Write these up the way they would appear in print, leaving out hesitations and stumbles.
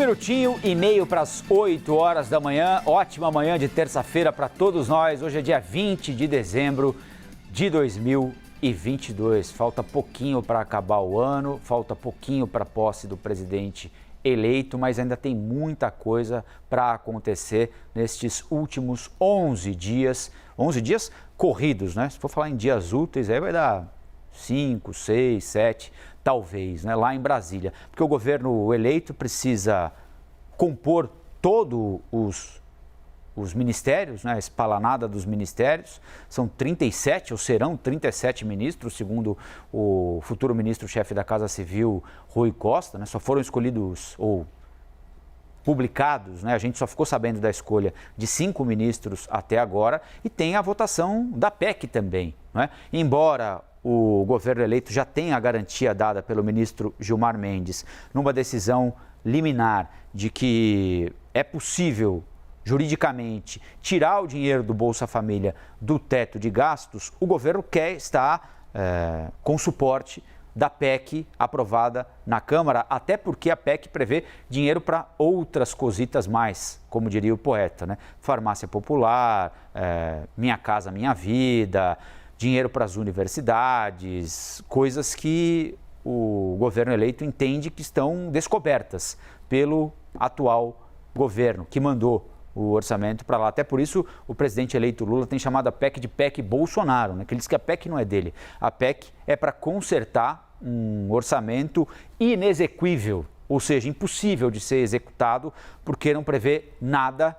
minutinho e meio para as 8 horas da manhã. Ótima manhã de terça-feira para todos nós. Hoje é dia 20 de dezembro de 2022. Falta pouquinho para acabar o ano, falta pouquinho para a posse do presidente eleito, mas ainda tem muita coisa para acontecer nestes últimos 11 dias. 11 dias corridos, né? Se for falar em dias úteis, aí vai dar 5, 6, 7, talvez, né? Lá em Brasília. Porque o governo eleito precisa compor todos os ministérios, né? A espalanada dos ministérios. São 37, ou serão 37 ministros, segundo o futuro ministro-chefe da Casa Civil, Rui Costa, né? Só foram escolhidos ou publicados, né? A gente só ficou sabendo da escolha de 5 ministros até agora. E tem a votação da PEC também, né? Embora o governo eleito já tenha a garantia dada pelo ministro Gilmar Mendes numa decisão liminar de que é possível juridicamente tirar o dinheiro do Bolsa Família do teto de gastos, o governo quer estar com suporte da PEC aprovada na Câmara, até porque a PEC prevê dinheiro para outras cositas mais, como diria o poeta, né? Farmácia popular, Minha Casa Minha Vida, dinheiro para as universidades, coisas que o governo eleito entende que estão descobertas pelo atual governo, que mandou o orçamento para lá. Até por isso o presidente eleito Lula tem chamado a PEC de PEC Bolsonaro, né? Que ele diz que a PEC não é dele. A PEC é para consertar um orçamento inexequível, ou seja, impossível de ser executado, porque não prevê nada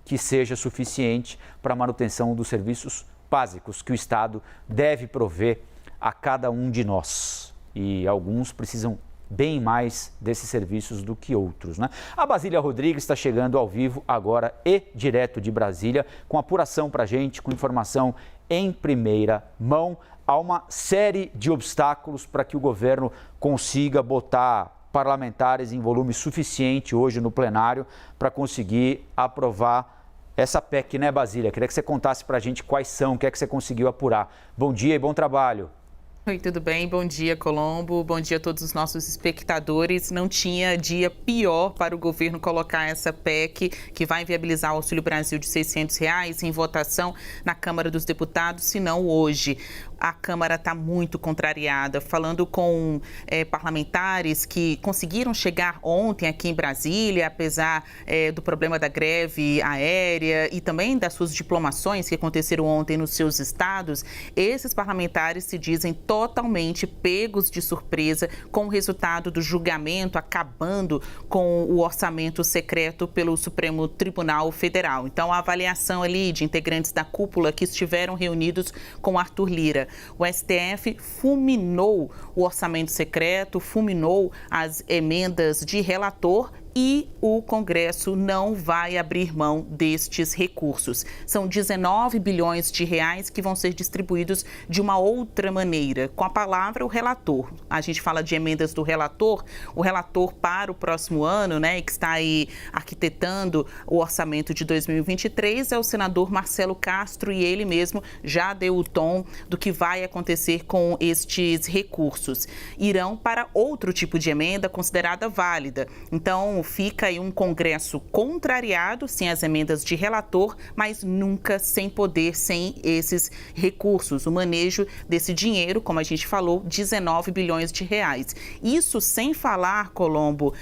que seja suficiente para a manutenção dos serviços básicos que o Estado deve prover a cada um de nós. E alguns precisam bem mais desses serviços do que outros, né? A Basília Rodrigues está chegando ao vivo agora e direto de Brasília, com apuração para a gente, com informação em primeira mão. Há uma série de obstáculos para que o governo consiga botar parlamentares em volume suficiente hoje no plenário para conseguir aprovar essa PEC, né, Basília? Queria que você contasse para a gente quais são, o que é que você conseguiu apurar. Bom dia e bom trabalho. Oi, tudo bem? Bom dia, Colombo. Bom dia a todos os nossos espectadores. Não tinha dia pior para o governo colocar essa PEC, que vai viabilizar o Auxílio Brasil de R$600 em votação na Câmara dos Deputados, senão hoje. A Câmara está muito contrariada. Falando com parlamentares que conseguiram chegar ontem aqui em Brasília, apesar do problema da greve aérea e também das suas diplomações que aconteceram ontem nos seus estados, esses parlamentares se dizem totalmente pegos de surpresa com o resultado do julgamento, acabando com o orçamento secreto pelo Supremo Tribunal Federal. Então, a avaliação ali de integrantes da cúpula que estiveram reunidos com Arthur Lira. O STF fulminou o orçamento secreto, fulminou as emendas de relator e o Congresso não vai abrir mão destes recursos. São 19 bilhões de reais que vão ser distribuídos de uma outra maneira, com a palavra o relator. A gente fala de emendas do relator, o relator para o próximo ano, né, que está aí arquitetando o orçamento de 2023, é o senador Marcelo Castro, e ele mesmo já deu o tom do que vai acontecer com estes recursos. Irão para outro tipo de emenda considerada válida. Então, fica aí um Congresso contrariado, sem as emendas de relator, mas nunca sem poder, sem esses recursos. O manejo desse dinheiro, como a gente falou, 19 bilhões de reais. Isso sem falar, Colombo,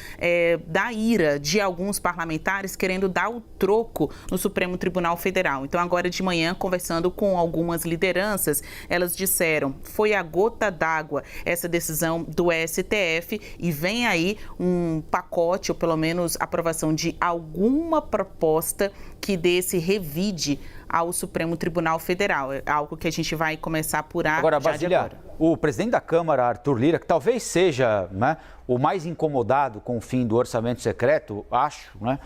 da ira de alguns parlamentares querendo dar o troco no Supremo Tribunal Federal. Então, agora de manhã, conversando com algumas lideranças, elas disseram, foi a gota d'água essa decisão do STF e vem aí um pacote, ou pelo menos aprovação de alguma proposta que dê esse revide ao Supremo Tribunal Federal. É algo que a gente vai começar a apurar agora, já Basília, de agora. O presidente da Câmara, Arthur Lira, que talvez seja, né, o mais incomodado com o fim do orçamento secreto, acho, né?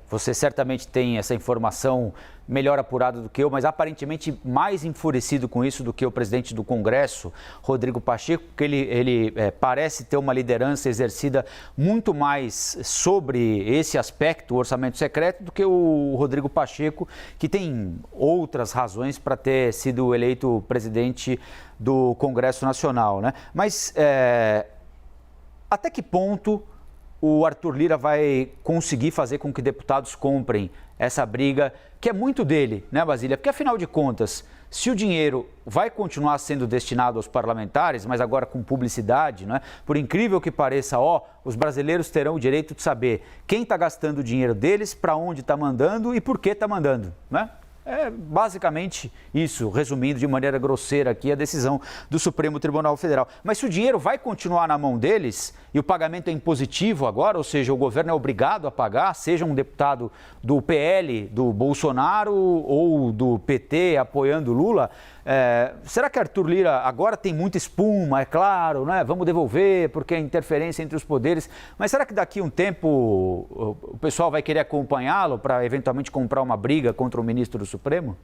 Você certamente tem essa informação melhor apurada do que eu, mas aparentemente mais enfurecido com isso do que o presidente do Congresso, Rodrigo Pacheco, porque ele parece ter uma liderança exercida muito mais sobre esse aspecto, o orçamento secreto, do que o Rodrigo Pacheco, que tem outras razões para ter sido eleito presidente do Congresso Nacional, né? Mas até que ponto o Arthur Lira vai conseguir fazer com que deputados comprem essa briga, que é muito dele, né, Basília? Porque, afinal de contas, se o dinheiro vai continuar sendo destinado aos parlamentares, mas agora com publicidade, né? Por incrível que pareça, os brasileiros terão o direito de saber quem está gastando o dinheiro deles, para onde está mandando e por que está mandando, né? É basicamente isso, resumindo de maneira grosseira aqui a decisão do Supremo Tribunal Federal. Mas se o dinheiro vai continuar na mão deles e o pagamento é impositivo agora, ou seja, o governo é obrigado a pagar, seja um deputado do PL, do Bolsonaro ou do PT apoiando Lula, será que Arthur Lira agora tem muita espuma, é claro, né? Vamos devolver porque é interferência entre os poderes, mas será que daqui a um tempo o pessoal vai querer acompanhá-lo para eventualmente comprar uma briga contra o ministro do Supremo?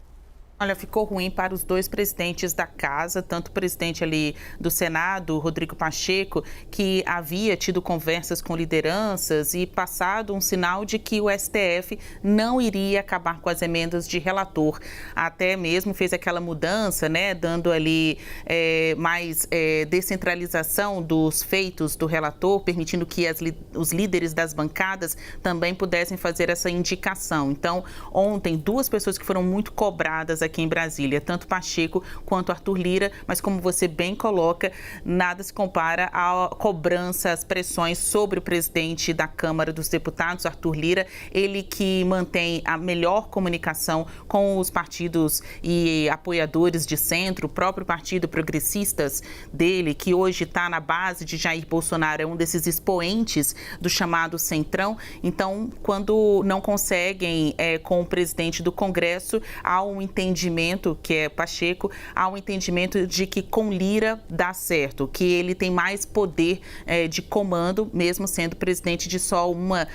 Olha, ficou ruim para os dois presidentes da casa, tanto o presidente ali do Senado, Rodrigo Pacheco, que havia tido conversas com lideranças e passado um sinal de que o STF não iria acabar com as emendas de relator. Até mesmo fez aquela mudança, né, dando ali mais descentralização dos feitos do relator, permitindo que os líderes das bancadas também pudessem fazer essa indicação. Então, ontem, duas pessoas que foram muito cobradas aqui em Brasília, tanto Pacheco quanto Arthur Lira, mas como você bem coloca, nada se compara à cobrança, às pressões sobre o presidente da Câmara dos Deputados, Arthur Lira, ele que mantém a melhor comunicação com os partidos e apoiadores de centro, o próprio Partido Progressistas dele, que hoje está na base de Jair Bolsonaro, é um desses expoentes do chamado Centrão. Então, quando não conseguem com o presidente do Congresso, há um entendimento, que é Pacheco, há um entendimento de que com Lira dá certo, que ele tem mais poder de comando, mesmo sendo presidente de só uma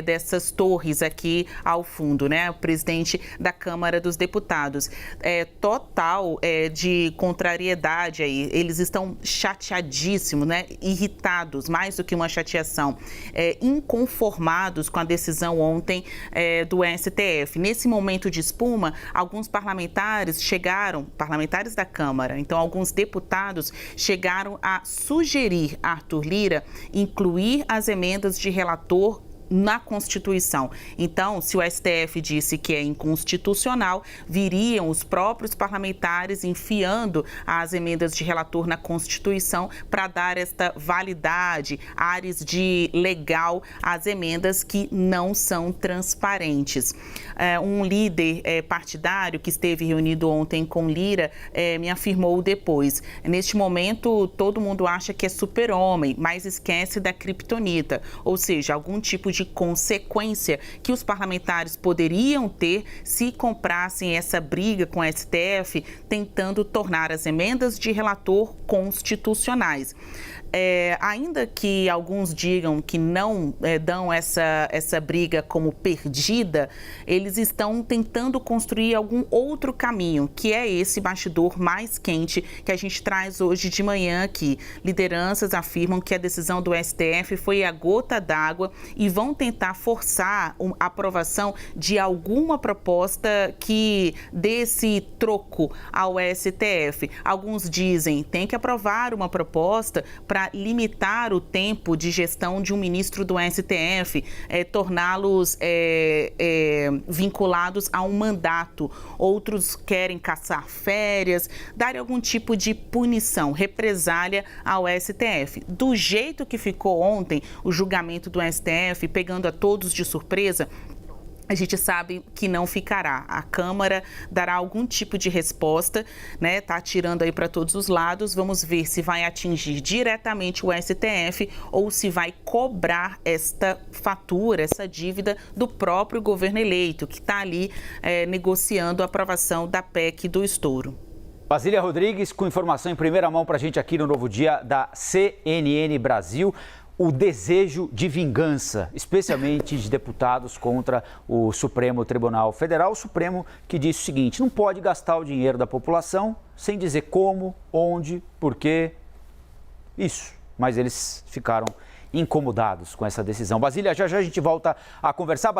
dessas torres aqui ao fundo, né? O presidente da Câmara dos Deputados. Total de contrariedade aí. Eles estão chateadíssimos, né? Irritados, mais do que uma chateação, inconformados com a decisão ontem do STF. Nesse momento de espuma, alguns parlamentares da Câmara, então alguns deputados chegaram a sugerir a Arthur Lira incluir as emendas de relator na Constituição. Então, se o STF disse que é inconstitucional, viriam os próprios parlamentares enfiando as emendas de relator na Constituição para dar esta validade, áreas de legal às emendas que não são transparentes. Um líder partidário que esteve reunido ontem com Lira me afirmou depois: neste momento, todo mundo acha que é super-homem, mas esquece da criptonita, ou seja, algum tipo de consequência que os parlamentares poderiam ter se comprassem essa briga com o STF, tentando tornar as emendas de relator constitucionais. Ainda que alguns digam que não dão essa briga como perdida, eles estão tentando construir algum outro caminho, que é esse bastidor mais quente que a gente traz hoje de manhã aqui. Lideranças afirmam que a decisão do STF foi a gota d'água e vão tentar forçar a aprovação de alguma proposta que dê esse troco ao STF. Alguns dizem que tem que aprovar uma proposta para limitar o tempo de gestão de um ministro do STF, torná-los vinculados a um mandato. Outros querem caçar férias, dar algum tipo de punição, represália ao STF. Do jeito que ficou ontem o julgamento do STF, pegando a todos de surpresa, a gente sabe que não ficará. A Câmara dará algum tipo de resposta, né? Tá atirando aí para todos os lados. Vamos ver se vai atingir diretamente o STF ou se vai cobrar esta fatura, essa dívida do próprio governo eleito, que está ali negociando a aprovação da PEC do estouro. Basília Rodrigues, com informação em primeira mão para a gente aqui no Novo Dia da CNN Brasil. O desejo de vingança, especialmente de deputados contra o Supremo Tribunal Federal. O Supremo que disse o seguinte: não pode gastar o dinheiro da população sem dizer como, onde, por quê. Isso, mas eles ficaram incomodados com essa decisão. Basília, já já a gente volta a conversar.